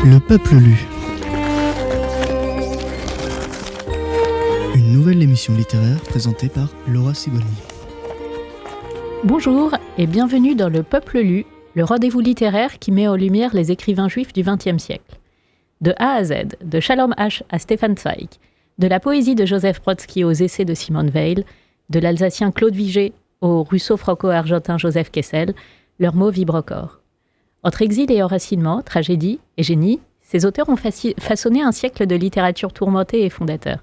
Le peuple lu. Une nouvelle émission littéraire présentée par Laura Sigoni. Bonjour et bienvenue dans Le Peuple lu, le rendez-vous littéraire qui met en lumière les écrivains juifs du XXe siècle. De A à Z, de Shalom Asch à Stefan Zweig, de la poésie de Joseph Brodsky aux essais de Simone Weil, de l'Alsacien Claude Vigée au russo-franco-argentin Joseph Kessel, leurs mots vibrent au corps. Entre exil et enracinement, tragédie et génie, ces auteurs ont façonné un siècle de littérature tourmentée et fondateur.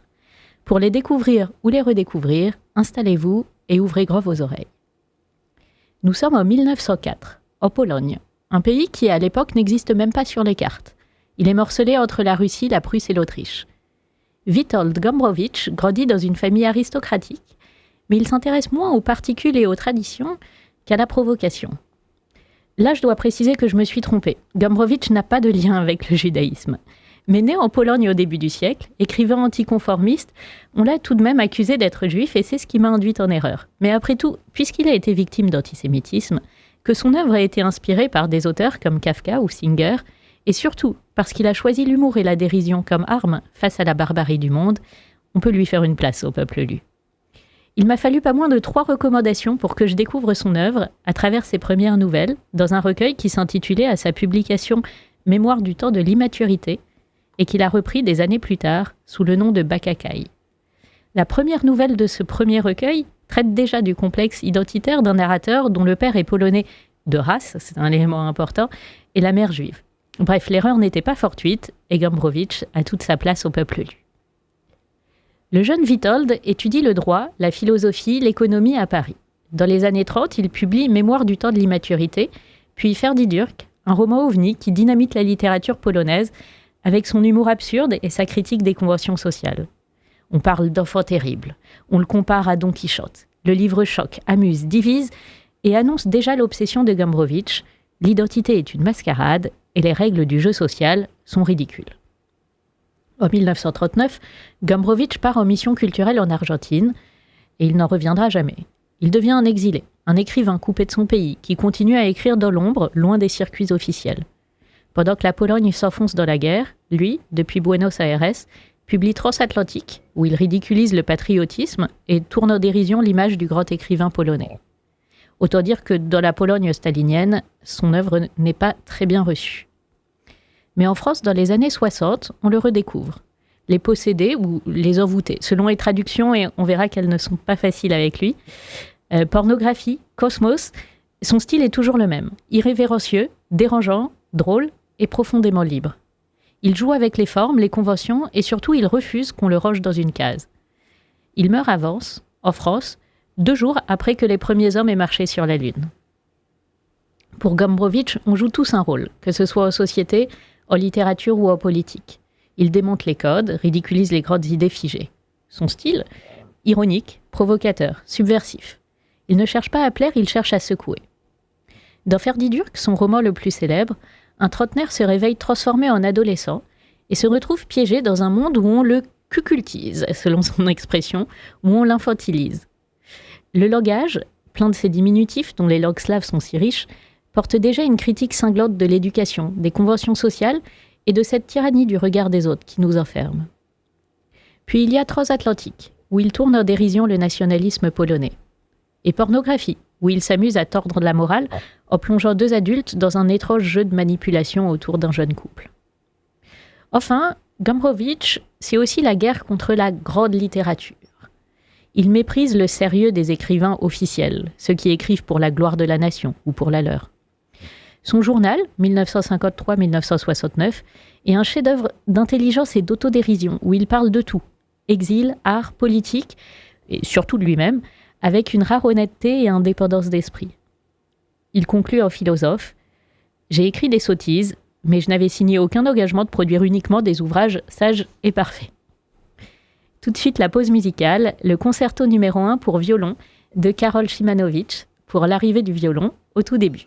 Pour les découvrir ou les redécouvrir, installez-vous et ouvrez grand vos oreilles. Nous sommes en 1904, en Pologne, un pays qui à l'époque n'existe même pas sur les cartes. Il est morcelé entre la Russie, la Prusse et l'Autriche. Witold Gombrowicz grandit dans une famille aristocratique, mais il s'intéresse moins aux particules et aux traditions qu'à la provocation. Là, je dois préciser que je me suis trompée. Gombrowicz n'a pas de lien avec le judaïsme. Mais né en Pologne au début du siècle, écrivain anticonformiste, on l'a tout de même accusé d'être juif et c'est ce qui m'a induite en erreur. Mais après tout, puisqu'il a été victime d'antisémitisme, que son œuvre a été inspirée par des auteurs comme Kafka ou Singer, et surtout parce qu'il a choisi l'humour et la dérision comme arme face à la barbarie du monde, on peut lui faire une place au peuple lu. Il m'a fallu pas moins de 3 recommandations pour que je découvre son œuvre à travers ses premières nouvelles, dans un recueil qui s'intitulait à sa publication « Mémoire du temps de l'immaturité » et qu'il a repris des années plus tard sous le nom de Bakakai. La première nouvelle de ce premier recueil traite déjà du complexe identitaire d'un narrateur dont le père est polonais de race, c'est un élément important, et la mère juive. Bref, l'erreur n'était pas fortuite et Gombrowicz a toute sa place au peuple lu. Le jeune Witold étudie le droit, la philosophie, l'économie à Paris. Dans les années 30, il publie Mémoire du temps de l'immaturité, puis Ferdydurk, un roman ovni qui dynamite la littérature polonaise avec son humour absurde et sa critique des conventions sociales. On parle d'enfants terribles, on le compare à Don Quichotte. Le livre choque, amuse, divise et annonce déjà l'obsession de Gombrowicz. L'identité est une mascarade et les règles du jeu social sont ridicules. En 1939, Gombrowicz part en mission culturelle en Argentine et il n'en reviendra jamais. Il devient un exilé, un écrivain coupé de son pays qui continue à écrire dans l'ombre, loin des circuits officiels. Pendant que la Pologne s'enfonce dans la guerre, lui, depuis Buenos Aires, publie Transatlantique, où il ridiculise le patriotisme et tourne en dérision l'image du grand écrivain polonais. Autant dire que dans la Pologne stalinienne, son œuvre n'est pas très bien reçue. Mais en France, dans les années 60, on le redécouvre. Les possédés ou les envoûtés, selon les traductions, et on verra qu'elles ne sont pas faciles avec lui. Pornographie, Cosmos, son style est toujours le même. Irrévérencieux, dérangeant, drôle et profondément libre. Il joue avec les formes, les conventions, et surtout il refuse qu'on le range dans une case. Il meurt en France, 2 jours après que les premiers hommes aient marché sur la Lune. Pour Gombrowicz, on joue tous un rôle, que ce soit en société, en littérature ou en politique. Il démonte les codes, ridiculise les grandes idées figées. Son style, ironique, provocateur, subversif. Il ne cherche pas à plaire, il cherche à secouer. Dans Ferdydurk, son roman le plus célèbre, un trentenaire se réveille transformé en adolescent et se retrouve piégé dans un monde où on le cucultise, selon son expression, où on l'infantilise. Le langage, plein de ces diminutifs dont les langues slaves sont si riches, porte déjà une critique cinglante de l'éducation, des conventions sociales et de cette tyrannie du regard des autres qui nous enferme. Puis il y a Transatlantique, où il tourne en dérision le nationalisme polonais. Et Pornographie, où il s'amuse à tordre la morale en plongeant 2 adultes dans un étrange jeu de manipulation autour d'un jeune couple. Enfin, Gombrowicz, c'est aussi la guerre contre la grande littérature. Il méprise le sérieux des écrivains officiels, ceux qui écrivent pour la gloire de la nation ou pour la leur. Son journal, 1953-1969, est un chef-d'œuvre d'intelligence et d'autodérision où il parle de tout, exil, art, politique, et surtout de lui-même, avec une rare honnêteté et indépendance d'esprit. Il conclut en philosophe « J'ai écrit des sottises, mais je n'avais signé aucun engagement de produire uniquement des ouvrages sages et parfaits. » Tout de suite la pause musicale, le concerto numéro 1 pour violon de Karol Szymanowicz, pour l'arrivée du violon au tout début.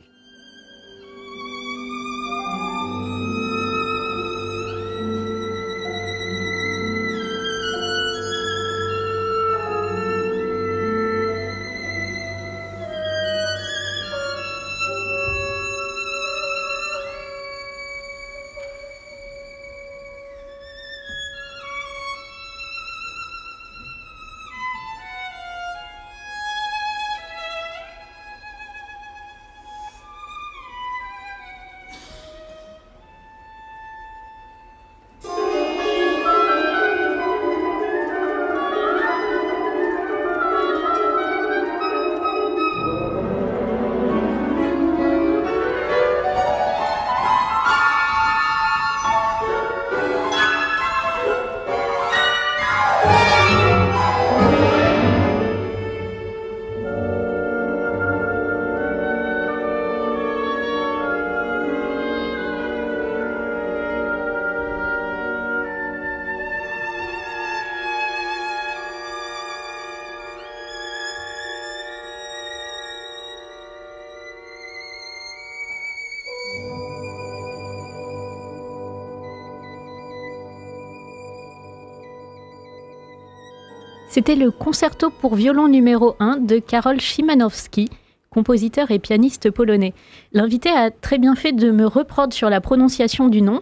C'était le concerto pour violon numéro 1 de Karol Szymanowski, compositeur et pianiste polonais. L'invité a très bien fait de me reprendre sur la prononciation du nom,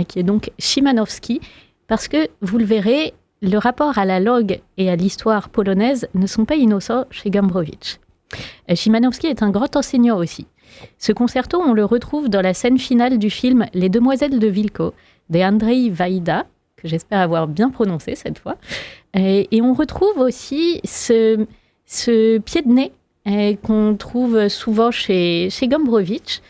qui est donc Szymanowski, parce que, vous le verrez, le rapport à la langue et à l'histoire polonaise ne sont pas innocents chez Gombrowicz. Szymanowski est un grand enseignant aussi. Ce concerto, on le retrouve dans la scène finale du film Les Demoiselles de Wilko, de Andrzej Wajda, que j'espère avoir bien prononcé cette fois. Et on retrouve aussi ce pied de nez qu'on trouve souvent chez Gombrowicz.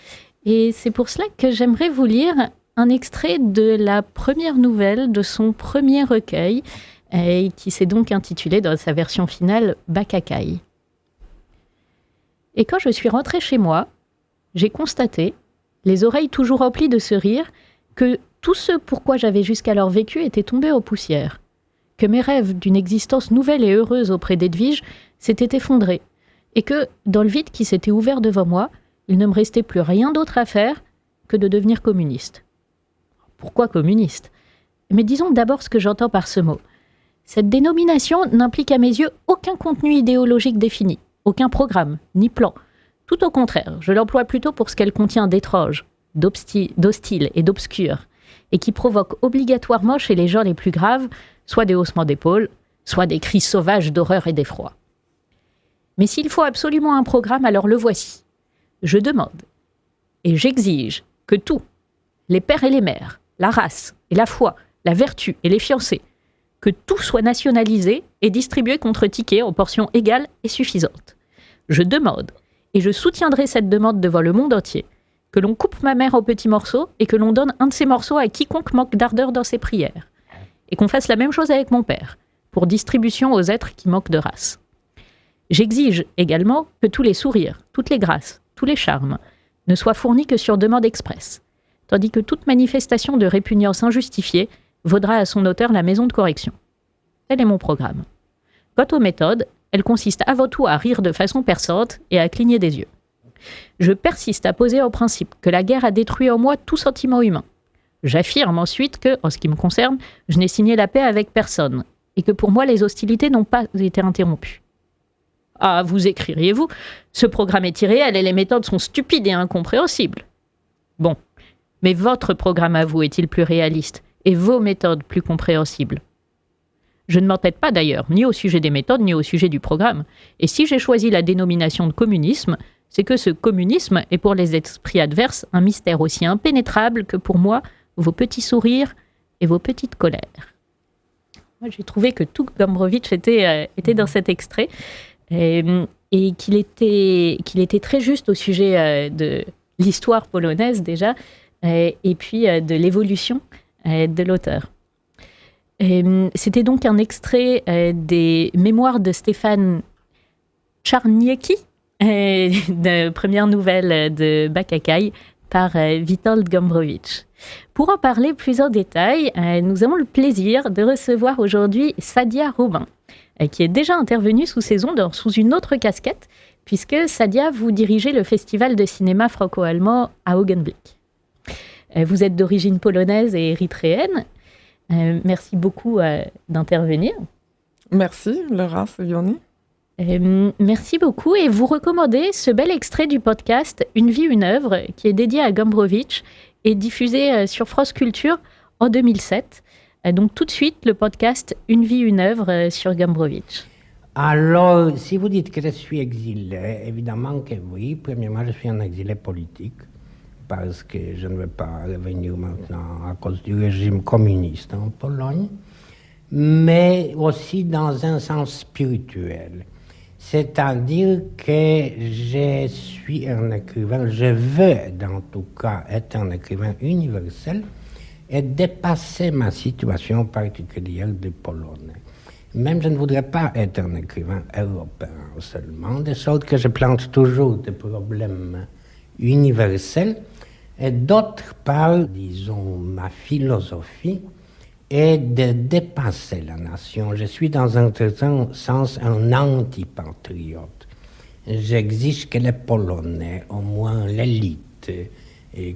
Et c'est pour cela que j'aimerais vous lire un extrait de la première nouvelle de son premier recueil, qui s'est donc intitulé dans sa version finale « Bakakai ». Et quand je suis rentrée chez moi, j'ai constaté, les oreilles toujours remplies de ce rire, que tout ce pourquoi j'avais jusqu'alors vécu était tombé aux poussières, que mes rêves d'une existence nouvelle et heureuse auprès d'Edwige s'étaient effondrés, et que, dans le vide qui s'était ouvert devant moi, il ne me restait plus rien d'autre à faire que de devenir communiste. Pourquoi communiste ? Mais disons d'abord ce que j'entends par ce mot. Cette dénomination n'implique à mes yeux aucun contenu idéologique défini, aucun programme, ni plan. Tout au contraire, je l'emploie plutôt pour ce qu'elle contient d'étrange, d'hostile et d'obscur, et qui provoque obligatoirement chez les gens les plus graves soit des haussements d'épaules, soit des cris sauvages d'horreur et d'effroi. Mais s'il faut absolument un programme, alors le voici. Je demande et j'exige que tout, les pères et les mères, la race et la foi, la vertu et les fiancés, que tout soit nationalisé et distribué contre ticket en portions égales et suffisantes. Je demande, et je soutiendrai cette demande devant le monde entier, que l'on coupe ma mère en petits morceaux et que l'on donne un de ces morceaux à quiconque manque d'ardeur dans ses prières. Et qu'on fasse la même chose avec mon père, pour distribution aux êtres qui manquent de race. J'exige également que tous les sourires, toutes les grâces, tous les charmes ne soient fournis que sur demande expresse, tandis que toute manifestation de répugnance injustifiée vaudra à son auteur la maison de correction. Tel est mon programme. Quant aux méthodes, elles consistent avant tout à rire de façon perçante et à cligner des yeux. Je persiste à poser en principe que la guerre a détruit en moi tout sentiment humain. J'affirme ensuite que, en ce qui me concerne, je n'ai signé la paix avec personne, et que pour moi les hostilités n'ont pas été interrompues. Ah, vous écririez-vous, ce programme est irréel et les méthodes sont stupides et incompréhensibles. Bon, mais votre programme à vous est-il plus réaliste et vos méthodes plus compréhensibles ? Je ne m'entête pas d'ailleurs, ni au sujet des méthodes, ni au sujet du programme. Et si j'ai choisi la dénomination de communisme, c'est que ce communisme est pour les esprits adverses un mystère aussi impénétrable que pour moi, vos petits sourires et vos petites colères. Moi, j'ai trouvé que tout Gombrowicz était dans cet extrait et qu'il était très juste au sujet de l'histoire polonaise déjà et puis de l'évolution de l'auteur. C'était donc un extrait des mémoires de Stefan Czarniecki, de première nouvelle de Bakakai par Witold Gombrowicz. Pour en parler plus en détail, nous avons le plaisir de recevoir aujourd'hui Sadia Robin, qui est déjà intervenue sous ses ondes sous une autre casquette, puisque Sadia, vous dirigez le festival de cinéma franco-allemand à Augenblick. Vous êtes d'origine polonaise et érythréenne. Merci beaucoup d'intervenir. Merci, Laura Sivioni. Merci beaucoup et vous recommandez ce bel extrait du podcast Une vie, une œuvre qui est dédié à Gombrowicz et diffusé sur France Culture en 2007. Donc tout de suite le podcast Une vie, une œuvre sur Gombrowicz. Alors, si vous dites que je suis exilé, évidemment que oui. Premièrement, je suis un exilé politique parce que je ne veux pas revenir maintenant à cause du régime communiste en Pologne, mais aussi dans un sens spirituel. C'est-à-dire que je suis un écrivain, je veux en tout cas être un écrivain universel et dépasser ma situation particulière de Polonais. Même je ne voudrais pas être un écrivain européen seulement, de sorte que je plante toujours des problèmes universels. Et d'autre part, disons, ma philosophie est de dépasser la nation. Je suis dans un certain sens un antipatriote. J'exige que les Polonais, au moins l'élite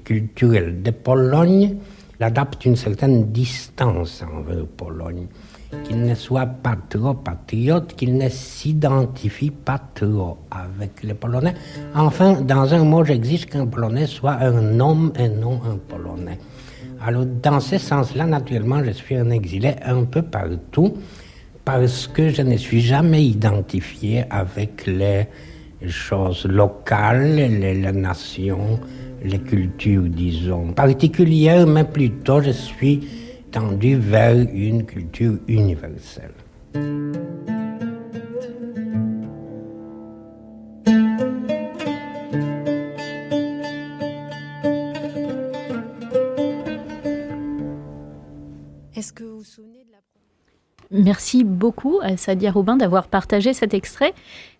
culturelle de Pologne, adaptent une certaine distance envers Pologne. qu'il ne soit pas trop patriote, qu'il ne s'identifie pas trop avec les Polonais. Enfin, dans un mot, j'exige qu'un Polonais soit un homme et non un Polonais. Alors, dans ce sens-là, naturellement, je suis un exilé un peu partout, parce que je ne suis jamais identifié avec les choses locales, les nations, les cultures, disons, particulières, mais plutôt je suis tendu vers une culture universelle. Est-ce que vous vous souvenez de la... Merci beaucoup à Sadia Robin d'avoir partagé cet extrait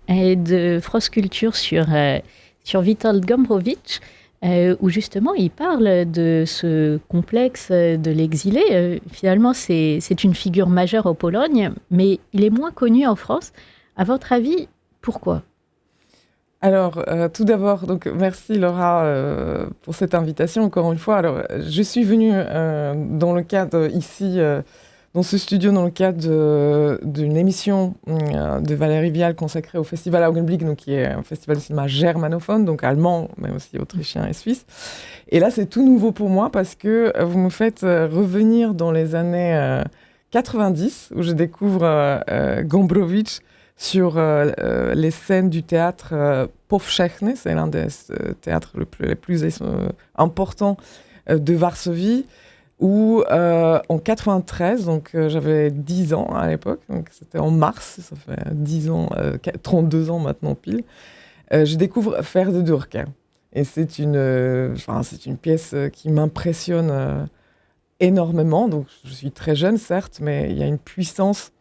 de France Culture sur Witold Gombrowicz, où justement il parle de ce complexe de l'exilé. Finalement, c'est une figure majeure en Pologne, mais il est moins connu en France. À votre avis, pourquoi ? Alors, tout d'abord, donc merci Laura pour cette invitation encore une fois. Alors, je suis venue dans le cadre ici, dans ce studio, dans le cadre d'une émission de Valérie Vial consacrée au Festival Augenblick, donc qui est un festival de cinéma germanophone, donc allemand, mais aussi autrichien et suisse. Et là, c'est tout nouveau pour moi parce que vous me faites revenir dans les années 90, où je découvre Gombrowicz sur les scènes du théâtre Powszechny, c'est l'un des théâtres les plus importants de Varsovie, où en 93, donc j'avais 10 ans à l'époque, donc c'était en mars, ça fait 10 ans, 32 ans maintenant pile, je découvre Ferdi Durkheim. Et c'est une pièce qui m'impressionne énormément, donc je suis très jeune certes, mais il y a une puissance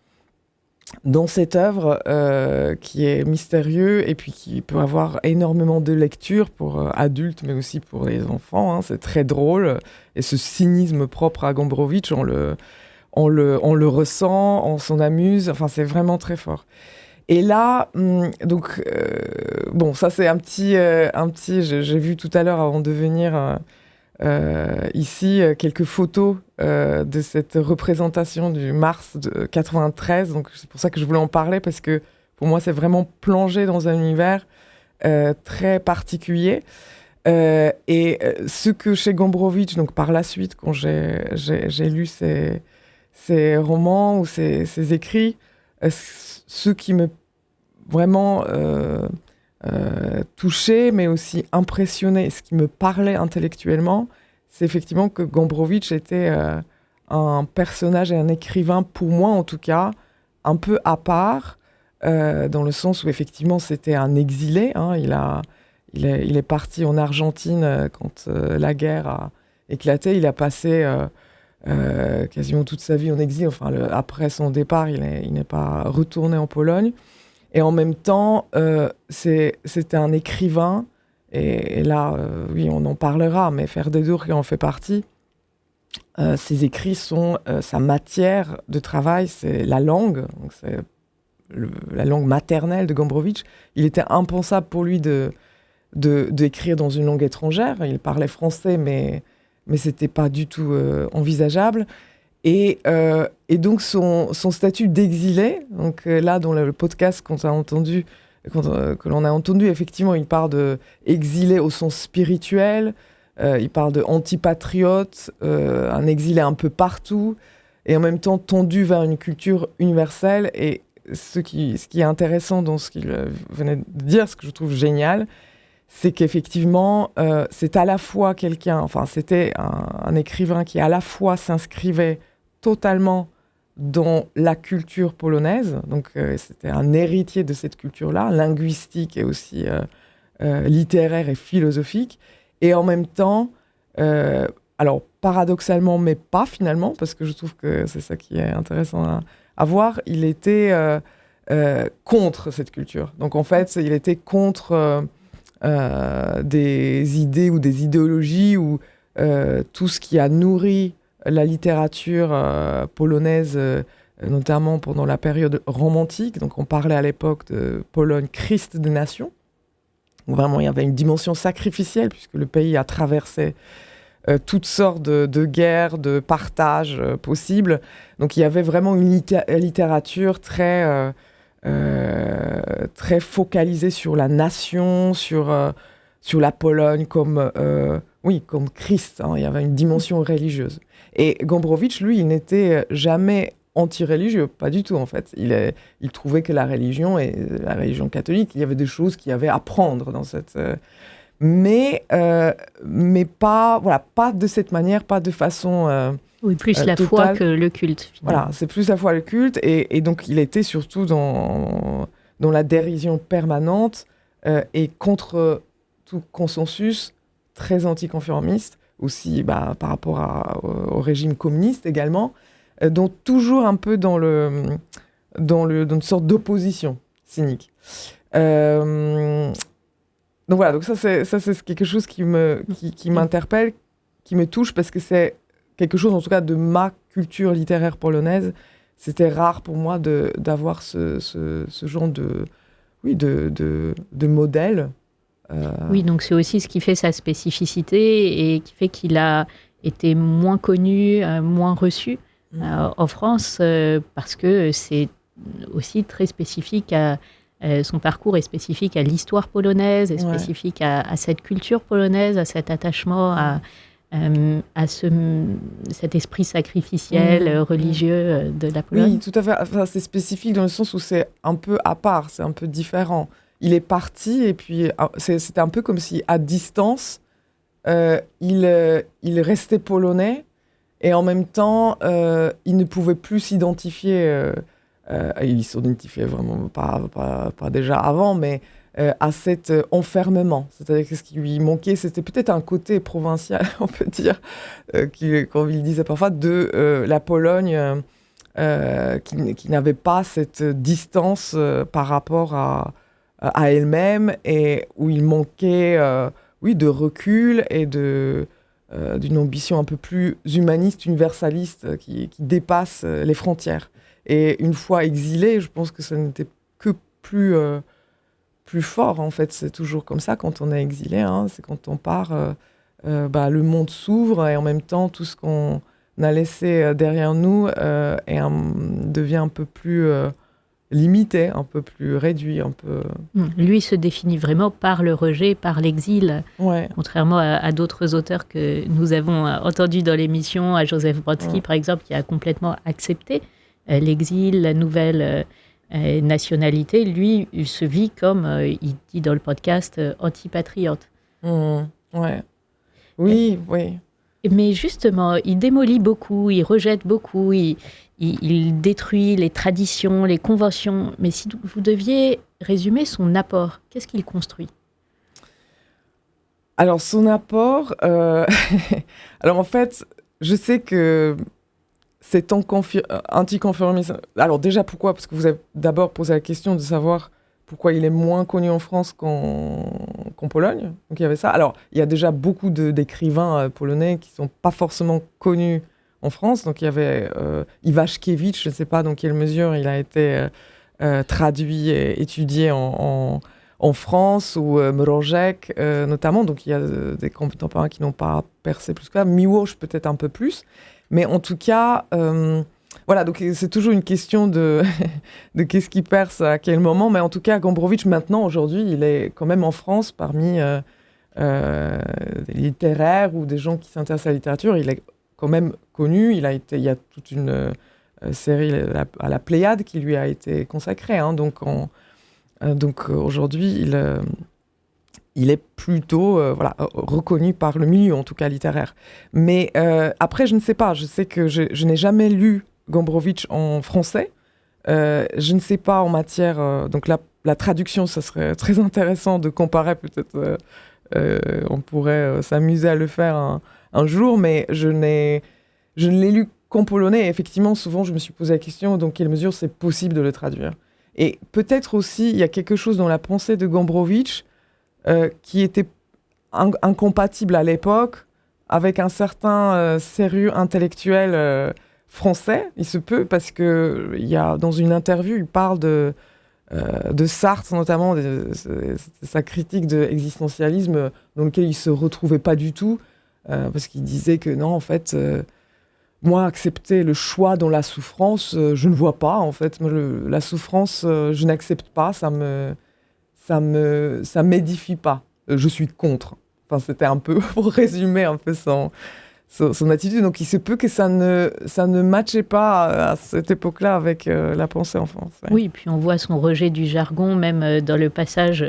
dans cette œuvre qui est mystérieux et puis qui peut avoir énormément de lectures pour adultes mais aussi pour les enfants, hein. C'est très drôle et ce cynisme propre à Gombrowicz, on le ressent, on s'en amuse, enfin c'est vraiment très fort. Et là, donc bon, ça c'est un petit j'ai vu tout à l'heure avant de venir ici quelques photos de cette représentation du mars de 93, donc c'est pour ça que je voulais en parler, parce que pour moi c'est vraiment plongé dans un univers très particulier, et ce que chez Gombrowicz, donc par la suite quand j'ai lu ses romans ou ses écrits, ce qui me vraiment touché, mais aussi impressionné, ce qui me parlait intellectuellement, c'est effectivement que Gombrowicz était un personnage et un écrivain, pour moi en tout cas, un peu à part, dans le sens où effectivement c'était un exilé, hein. Il est parti en Argentine quand la guerre a éclaté, il a passé quasiment toute sa vie en exil, enfin après son départ, il n'est pas retourné en Pologne. Et en même temps, c'était un écrivain, et là, oui, on en parlera, mais Ferdi Durkheim en fait partie. Ses écrits sont sa matière de travail, c'est la langue, donc c'est la langue maternelle de Gombrowicz. Il était impensable pour lui d'écrire dans une langue étrangère. Il parlait français, mais c'était pas du tout envisageable. Et donc son statut d'exilé, donc là dans le podcast que l'on a entendu, effectivement, il parle d'exilé au sens spirituel, il parle de antipatriote, un exilé un peu partout, et en même temps tendu vers une culture universelle. Et ce qui est intéressant dans ce qu'il venait de dire, ce que je trouve génial, c'est qu'effectivement, c'est à la fois c'était un écrivain qui à la fois s'inscrivait totalement dans la culture polonaise, donc c'était un héritier de cette culture-là, linguistique et aussi littéraire et philosophique, et en même temps, alors paradoxalement, mais pas finalement, parce que je trouve que c'est ça qui est intéressant à voir, il était contre cette culture. Donc en fait, il était contre des idées ou des idéologies ou tout ce qui a nourri la littérature polonaise, notamment pendant la période romantique. Donc on parlait à l'époque de Pologne, Christ des nations, où vraiment il y avait une dimension sacrificielle, puisque le pays a traversé toutes sortes de guerres, de partages possibles. Donc il y avait vraiment une littérature très focalisée sur la nation, sur la Pologne comme Christ. Hein. Il y avait une dimension religieuse. Et Gombrowicz, lui, il n'était jamais anti-religieux, pas du tout en fait. Il trouvait que la religion, et la religion catholique, il y avait des choses qu'il y avait à prendre dans cette... mais pas de cette manière, pas de façon Oui, plus la totale. foi que le culte, finalement. Voilà, c'est plus la foi, le culte, et donc il était surtout dans la dérision permanente et contre tout consensus, très anticonformiste, aussi par rapport au régime communiste également, donc toujours un peu dans une sorte d'opposition cynique. Donc voilà, donc ça c'est quelque chose qui m'interpelle, qui me touche, parce que c'est quelque chose, en tout cas, de ma culture littéraire polonaise. C'était rare pour moi d'avoir ce genre de modèle. Oui, donc c'est aussi ce qui fait sa spécificité et qui fait qu'il a été moins connu, moins reçu en France, parce que c'est aussi très spécifique à... son parcours est spécifique à l'histoire polonaise, est spécifique à cette culture polonaise, à cet attachement à cet esprit sacrificiel, religieux de la Pologne. Oui, tout à fait. Enfin, c'est spécifique dans le sens où c'est un peu à part, c'est un peu différent. Il est parti et puis c'était un peu comme si, à distance, il restait polonais et en même temps, il ne pouvait plus s'identifier... il s'identifiait vraiment pas déjà avant, mais à cet enfermement. C'est-à-dire que ce qui lui manquait, c'était peut-être un côté provincial, on peut dire, comme il disait parfois, de la Pologne qui n'avait pas cette distance par rapport à elle-même, et où il manquait de recul et d'une ambition un peu plus humaniste, universaliste, qui dépasse les frontières. Et une fois exilé, je pense que ça n'était que plus fort, en fait. C'est toujours comme ça quand on est exilé. Hein. C'est quand on part, le monde s'ouvre, et en même temps, tout ce qu'on a laissé derrière nous devient un peu plus limité, un peu plus réduit. Un peu... Lui se définit vraiment par le rejet, par l'exil, contrairement à d'autres auteurs que nous avons entendus dans l'émission, à Joseph Brodsky, par exemple, qui a complètement accepté l'exil, la nouvelle nationalité. Lui, il se vit comme, il dit dans le podcast, antipatriote. Oui. Mais justement, il démolit beaucoup, il rejette beaucoup, il détruit les traditions, les conventions. Mais si vous deviez résumer son apport, qu'est-ce qu'il construit ? Alors, son apport... Alors, en fait, je sais que c'est anticonformisme. Alors déjà, pourquoi ? Parce que vous avez d'abord posé la question de savoir pourquoi il est moins connu en France qu'en Pologne. Donc il y avait ça. Alors, il y a déjà beaucoup d'écrivains polonais qui ne sont pas forcément connus en France. Donc il y avait Iwaszkiewicz, je ne sais pas dans quelle mesure il a été traduit et étudié en France, ou Mrożek notamment. Donc il y a des contemporains qui n'ont pas percé plus que ça. Miłosz peut-être un peu plus. Mais en tout cas, voilà, donc c'est toujours une question de qu'est-ce qui perce à quel moment. Mais en tout cas, Gombrowicz, maintenant, aujourd'hui, il est quand même en France parmi des littéraires ou des gens qui s'intéressent à la littérature. Il est quand même connu. Il y a toute une série à la Pléiade qui lui a été consacrée. Hein, donc aujourd'hui, il est plutôt reconnu par le milieu, en tout cas littéraire. Mais après, je ne sais pas. Je sais que je n'ai jamais lu Gombrowicz en français. Je ne sais pas en matière... donc la traduction, ça serait très intéressant de comparer. Peut-être on pourrait s'amuser à le faire un jour. Mais je ne l'ai lu qu'en polonais. Et effectivement, souvent, je me suis posé la question dans quelle mesure c'est possible de le traduire. Et peut-être aussi, il y a quelque chose dans la pensée de Gombrowicz qui était incompatible à l'époque avec un certain sérieux intellectuel français. Il se peut, parce que dans une interview, il parle de Sartre, notamment, de sa critique de l'existentialisme, dans lequel il ne se retrouvait pas du tout. parce qu'il disait que non, en fait, moi, accepter le choix dans la souffrance, je ne vois pas, en fait. Moi, la souffrance, je n'accepte pas, ça m'édifie pas. Je suis contre. Enfin, c'était un peu, pour résumer un peu son attitude. Donc, il se peut que ça ne matchait pas à cette époque-là avec la pensée en France. Ouais. Oui, puis on voit son rejet du jargon, même dans le passage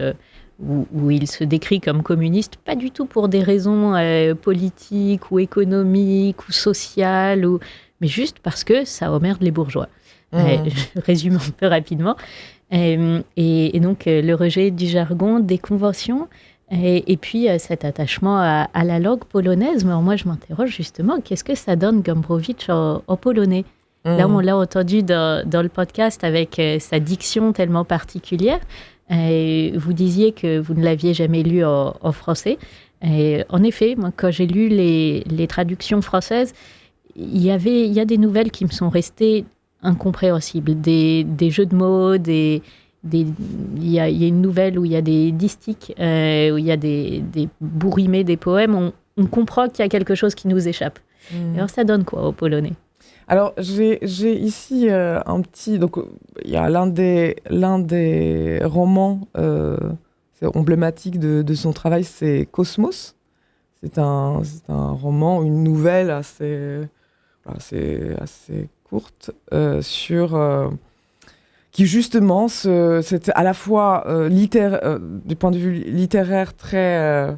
où il se décrit comme communiste, pas du tout pour des raisons politiques ou économiques ou sociales, mais juste parce que ça emmerde les bourgeois. Je résume un peu rapidement. Et donc, le rejet du jargon, des conventions, et puis cet attachement à la langue polonaise. Mais alors moi, je m'interroge justement, qu'est-ce que ça donne Gombrowicz en polonais ? Là, on l'a entendu dans le podcast avec sa diction tellement particulière. Vous disiez que vous ne l'aviez jamais lu en français. En effet, moi, quand j'ai lu les traductions françaises, il y a des nouvelles qui me sont restées incompréhensibles. Des jeux de mots, il y a une nouvelle où il y a des distiques, où il y a des bourrimés, des poèmes. On comprend qu'il y a quelque chose qui nous échappe. Alors, ça donne quoi au polonais ? Alors, j'ai ici un petit... Donc, il y a l'un des romans emblématiques de son travail, c'est Cosmos. C'est un roman, une nouvelle assez courte qui justement, c'est à la fois du point de vue littéraire très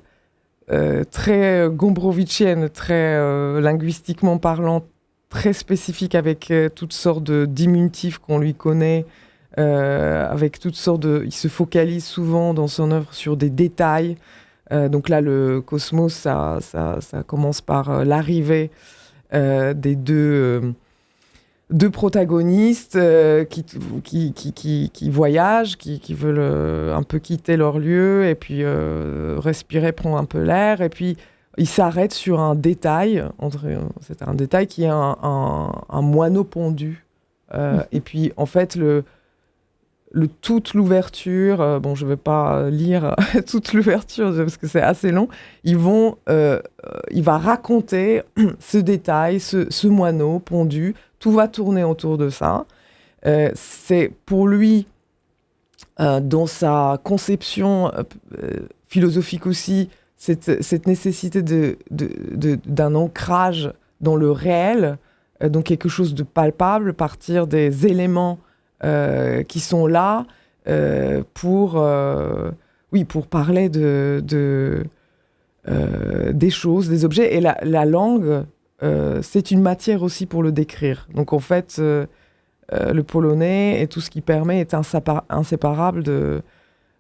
gombrowiczienne, très linguistiquement parlant, très spécifique avec toutes sortes de diminutifs qu'on lui connaît, avec toutes sortes il se focalise souvent dans son œuvre sur des détails. Donc là, le Cosmos, ça commence par l'arrivée des deux protagonistes qui voyagent, qui veulent un peu quitter leur lieu et puis respirer, prendre un peu l'air, et puis il s'arrête sur un détail, c'est un détail qui est un moineau pendu. Et puis, en fait, toute l'ouverture, je ne vais pas lire toute l'ouverture parce que c'est assez long, il va raconter ce détail, ce moineau pendu, tout va tourner autour de ça. C'est pour lui, dans sa conception philosophique aussi, cette nécessité d'un ancrage dans le réel, donc quelque chose de palpable, partir des éléments qui sont là pour parler des choses, des objets. Et la langue, c'est une matière aussi pour le décrire. Donc en fait, le polonais et tout ce qui permet est inséparable de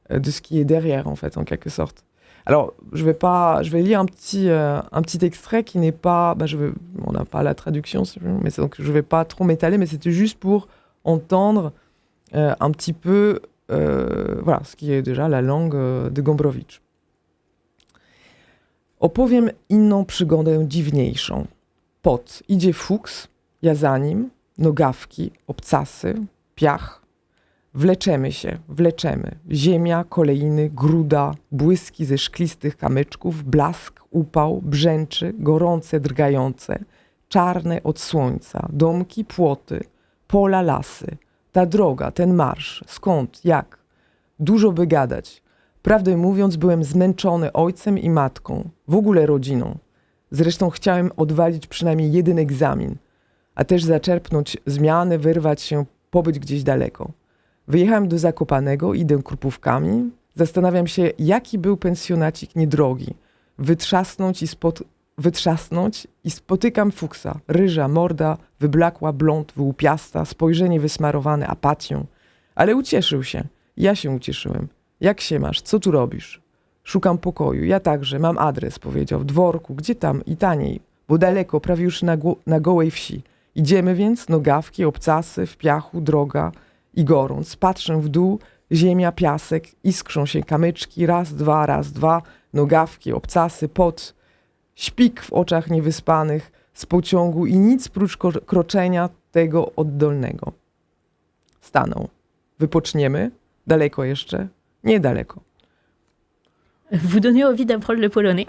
ce qui est derrière, en fait, en quelque sorte. Alors, je vais lire un petit extrait qui n'est pas... on n'a pas la traduction, mais donc je ne vais pas trop m'étaler, mais c'était juste pour entendre un petit peu ce qui est déjà la langue de Gombrowicz. Opowiem inną przygodę dziwniejszą. Pot idzie fuks, ja za nim, nogawki, obcasy, piach. Wleczemy. Ziemia, kolejny, gruda, błyski ze szklistych kamyczków, blask, upał, brzęczy, gorące, drgające, czarne od słońca, domki, płoty, pola, lasy. Ta droga, ten marsz, skąd, jak? Dużo by gadać. Prawdę mówiąc, byłem zmęczony ojcem i matką, w ogóle rodziną. Zresztą chciałem odwalić przynajmniej jeden egzamin, a też zaczerpnąć zmiany, wyrwać się, pobyć gdzieś daleko. Wyjechałem do Zakopanego, idę Krupówkami, zastanawiam się, jaki był pensjonacik niedrogi. Wytrzasnąć i spotykam fuksa, ryża, morda, wyblakła, blond, wyłupiasta, spojrzenie wysmarowane apatią. Ale ucieszył się. Ja się ucieszyłem. Jak się masz? Co tu robisz? Szukam pokoju. Ja także. Mam adres, powiedział. W dworku. Gdzie tam? I taniej. Bo daleko, prawie już na gołej wsi. Idziemy więc, nogawki, obcasy, w piachu, droga i gorąc. Patrzę w dół, ziemia, piasek, iskrzą się kamyczki, raz, dwa, nogawki, obcasy, pot, śpik w oczach niewyspanych z pociągu i nic prócz kroczenia tego oddolnego. Stanął. Wypoczniemy? Daleko jeszcze? Niedaleko. vous donnez envie d'apprendre le polonais.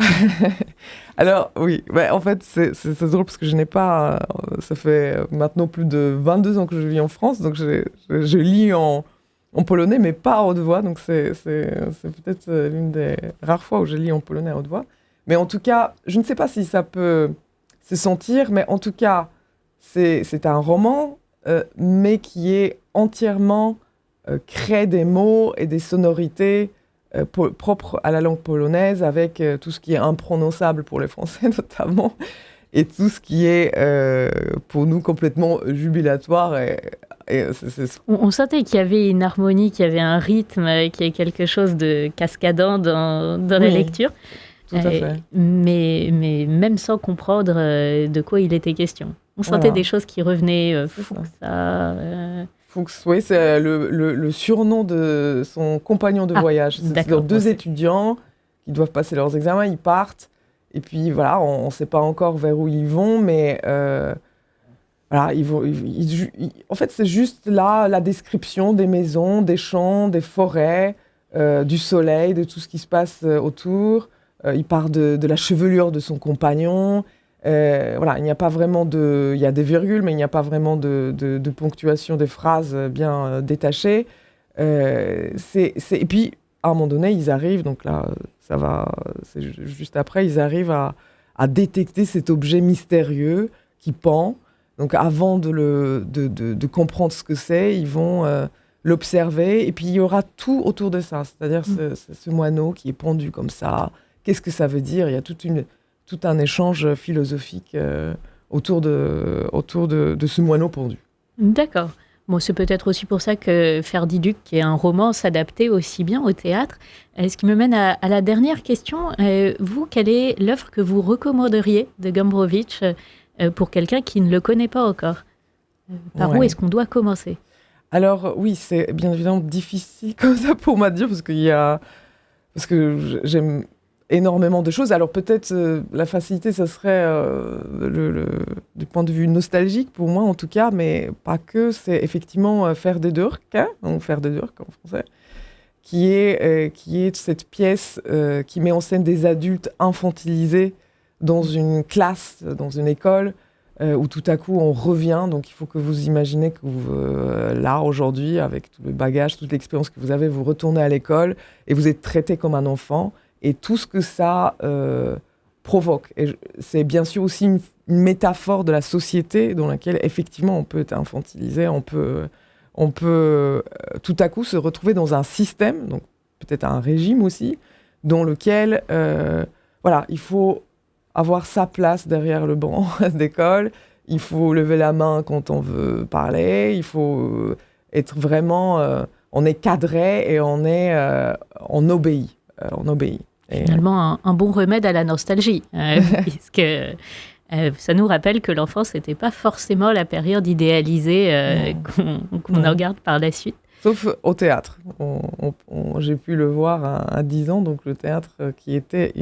Alors, oui, en fait, c'est drôle parce que je n'ai pas. Ça fait maintenant plus de 22 ans que je vis en France, donc je lis en polonais, mais pas à haute voix. Donc, c'est peut-être l'une des rares fois où je lis en polonais à haute voix. Mais en tout cas, je ne sais pas si ça peut se sentir, mais en tout cas, c'est un roman, mais qui est entièrement crée des mots et des sonorités propres à la langue polonaise, avec tout ce qui est imprononçable pour les Français notamment, et tout ce qui est pour nous complètement jubilatoire. On sentait qu'il y avait une harmonie, qu'il y avait un rythme, qu'il y avait quelque chose de cascadant dans la lecture. Tout à fait. Mais même sans comprendre de quoi il était question. On sentait des choses qui revenaient. Fuchs, oui, c'est le surnom de son compagnon de voyage. C'est deux étudiants qui doivent passer leurs examens, ils partent, et puis voilà, on ne sait pas encore vers où ils vont, mais voilà, en fait, c'est juste là la description des maisons, des champs, des forêts, du soleil, de tout ce qui se passe autour. Il part de la chevelure de son compagnon. Voilà, il n'y a pas vraiment il y a des virgules, mais il n'y a pas vraiment de ponctuation des phrases bien détachées. Et puis, à un moment donné, ils arrivent, donc là, ça va, c'est juste après, ils arrivent à détecter cet objet mystérieux qui pend. Donc, avant de comprendre ce que c'est, ils vont l'observer. Et puis, il y aura tout autour de ça, c'est-à-dire ce moineau qui est pendu comme ça. Qu'est-ce que ça veut dire ? Il y a tout un échange philosophique autour de ce moineau pendu. D'accord. Bon, c'est peut-être aussi pour ça que Ferdiduc, qui est un roman, s'adaptait aussi bien au théâtre. Ce qui me mène à la dernière question. Vous, quelle est l'œuvre que vous recommanderiez de Gombrowicz pour quelqu'un qui ne le connaît pas encore ? Par où est-ce qu'on doit commencer ? Alors oui, c'est bien évidemment difficile comme ça pour moi de dire, parce que j'aime énormément de choses. Alors peut-être la facilité, ça serait du point de vue nostalgique pour moi en tout cas, mais pas que. C'est effectivement Ferdiduc, donc Ferdiduc en français, qui est cette pièce qui met en scène des adultes infantilisés dans une classe, dans une école, où tout à coup on revient. Donc il faut que vous imaginez que là aujourd'hui, avec tout le bagage, toute l'expérience que vous avez, vous retournez à l'école et vous êtes traité comme un enfant. Et tout ce que ça provoque. Et c'est bien sûr aussi une métaphore de la société dans laquelle, effectivement, on peut être infantilisé, on peut tout à coup se retrouver dans un système, donc peut-être un régime aussi, dans lequel, voilà, il faut avoir sa place derrière le banc d'école, il faut lever la main quand on veut parler, il faut être vraiment... on est cadré et on obéit. On obéit. Finalement, un bon remède à la nostalgie, puisque ça nous rappelle que l'enfance n'était pas forcément la période idéalisée qu'on en garde par la suite. Sauf au théâtre. J'ai pu le voir à 10 ans, donc le théâtre qui était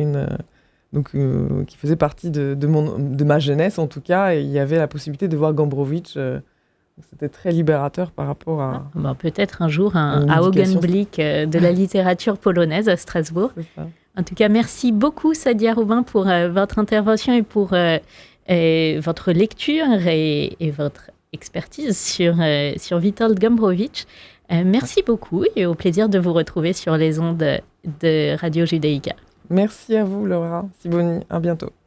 qui faisait partie de ma jeunesse en tout cas, et il y avait la possibilité de voir Gombrowicz. C'était très libérateur par rapport à... peut-être un jour un Augenblick de la littérature polonaise à Strasbourg. C'est ça. En tout cas, merci beaucoup Sadia Roubin pour votre intervention et pour votre lecture et votre expertise sur Witold Gombrowicz. Merci beaucoup et au plaisir de vous retrouver sur les ondes de Radio Judaïka. Merci à vous Laura Sibony, à bientôt.